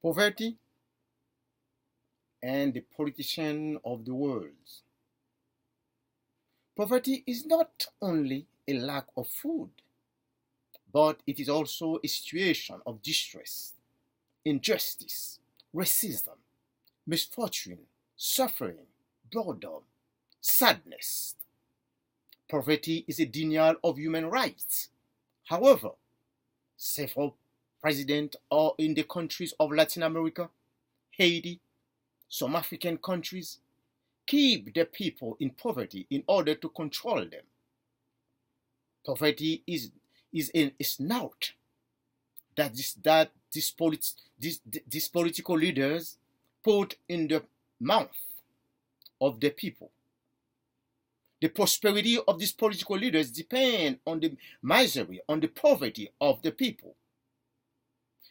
Poverty and the politician of the world. Poverty is not only a lack of food, but it is also a situation of distress, injustice, racism, misfortune, suffering, boredom, sadness. Poverty is a denial of human rights. However, several presidents are in the countries of Latin America, Haiti, some African countries keep the people in poverty in order to control them. Poverty is a snout these political leaders put in the mouth of the people. The prosperity of these political leaders depend on the misery, on the poverty of the people.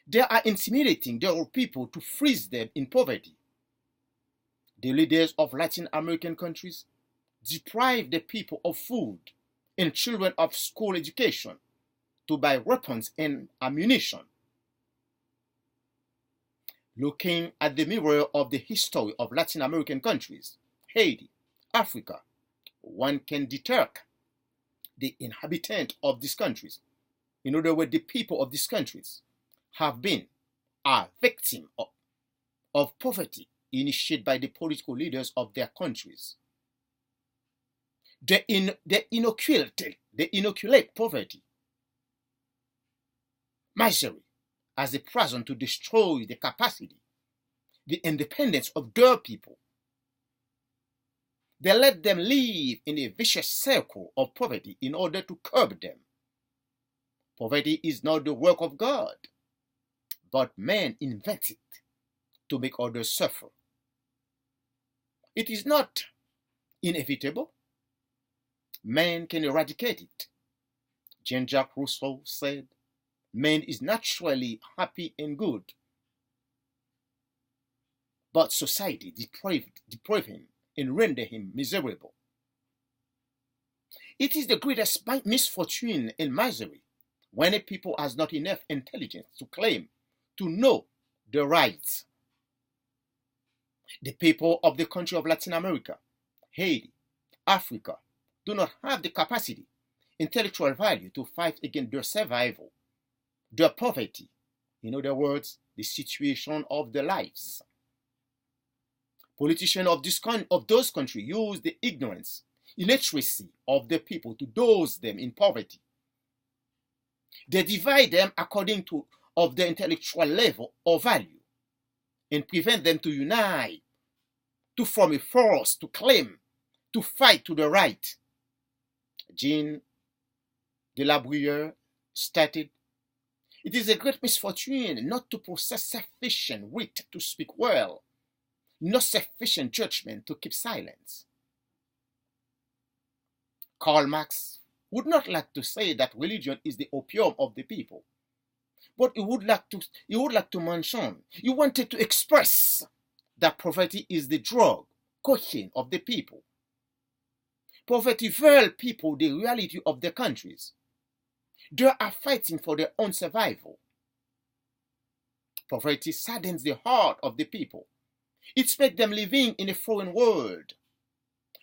They are intimidating their people to freeze them in poverty. The leaders of Latin American countries deprive the people of food and children of school education to buy weapons and ammunition. Looking at the mirror of the history of Latin American countries, Haiti, Africa, one can detect the inhabitants of these countries, in other words, the people of these countries, are victims of poverty initiated by the political leaders of their countries. They inoculate poverty, misery, as a poison to destroy the capacity, the independence of their people. They let them live in a vicious circle of poverty in order to curb them. Poverty is not the work of God, but man invents it to make others suffer. It is not inevitable. Man can eradicate it. Jean-Jacques Rousseau said, man is naturally happy and good, but society deprave him and render him miserable. It is the greatest misfortune and misery when a people has not enough intelligence to claim, to know the rights. The people of the country of Latin America, Haiti, Africa, do not have the capacity, intellectual value to fight against their survival, their poverty, in other words, the situation of their lives. Politicians of those countries use the ignorance, illiteracy of the people to dose them in poverty. They divide them according to of their intellectual level or value and prevent them to unite, to form a force, to claim, to fight to the right. Jean de la Bruyere stated, "It is a great misfortune not to possess sufficient wit to speak well, not sufficient judgment to keep silence." Karl Max would not like to say that religion is the opium of the people, but he would like to mention, he wanted to express that poverty is the drug, cocaine of the people. Poverty veils people the reality of their countries. They are fighting for their own survival. Poverty saddens the heart of the people. It makes them living in a foreign world,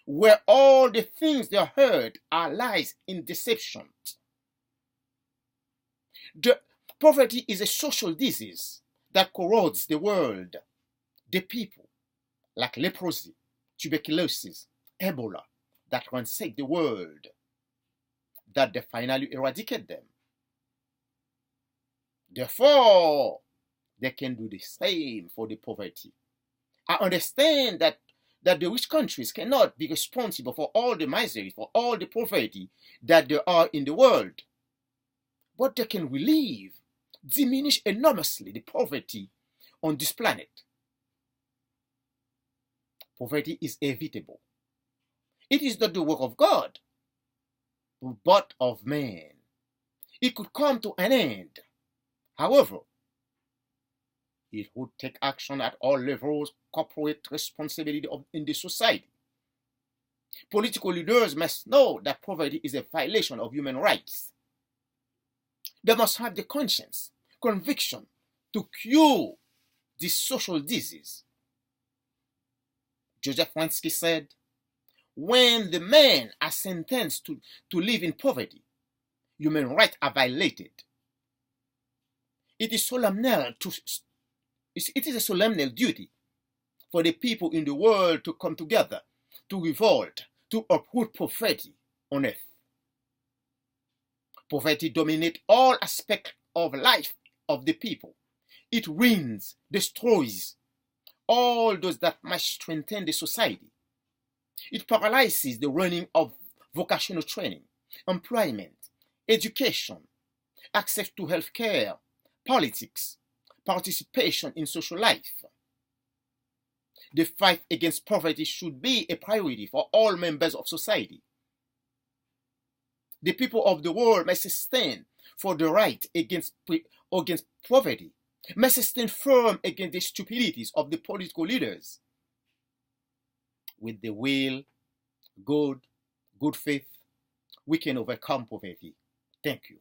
where all the things they heard are lies and deception. Poverty is a social disease that corrodes the world, the people, like leprosy, tuberculosis, Ebola, that ransack the world, that they finally eradicate them. Therefore, they can do the same for the poverty. I understand that the rich countries cannot be responsible for all the misery, for all the poverty that there are in the world. But they can relieve, diminish enormously the poverty on this planet. Poverty is inevitable. It is not the work of God, but of man. It could come to an end. However, it would take action at all levels, corporate responsibility in the society. Political leaders must know that poverty is a violation of human rights. They must have the conscience, conviction to cure this social disease. Joseph Wansky said, when the men are sentenced to live in poverty, human rights are violated. It is a solemn duty for the people in the world to come together, to revolt, to uproot poverty on earth. Poverty dominates all aspects of life of the people. It ruins, destroys all those that might strengthen the society. It paralyzes the running of vocational training, employment, education, access to health care, politics, participation in social life. The fight against poverty should be a priority for all members of society. The people of the world must stand for the right against poverty, must stand firm against the stupidities of the political leaders. With the will, good faith, we can overcome poverty. Thank you.